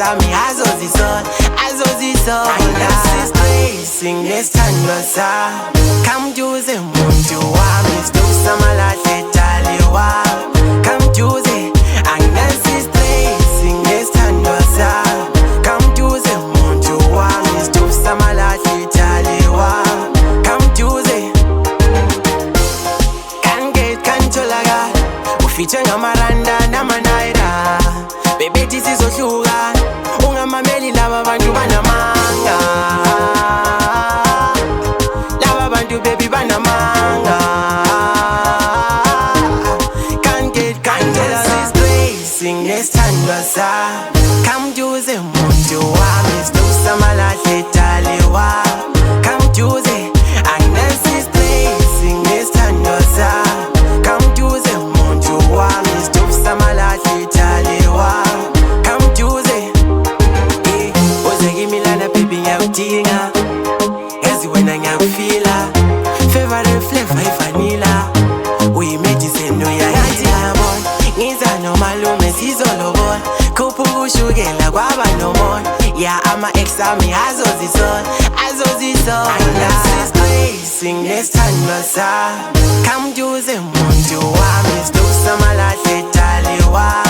ama-ex-ami azozisona Sing nesithandwa sami Kamjuze muntu wami Sidusa malahle dali wami Kamjuze anginesi stress Sing nesithandwa sami Kamjuze muntu wami Sidusa malahle dali wami Kamjuze Kantolakala Ufiche ngamaranda namanaira Bebethi sizohlukana Ungamameli laba bantu banamanga Laba bantu baby banamanga Can't get Sing nesithandwa sami Kamjuze muntu wami Sidusa malahle dali wami Kamjuze anginesi stress Sing nesithandwa sami Kamjuze muntu wami Sidusa malahle dali wami Kamjuze Uzekimilana baby ngiyakudinga Yazi wena ngiyakufila Favorite flavor ivanilla Uyimedicine uyayiyabona Ngiza nomalume sizolobola Khupha ukushukela kwaba nomona Ya ama-ex-ami azozisona Sing nesithandwa sami Kamjuze muntu wami Sidusa malahle dali wami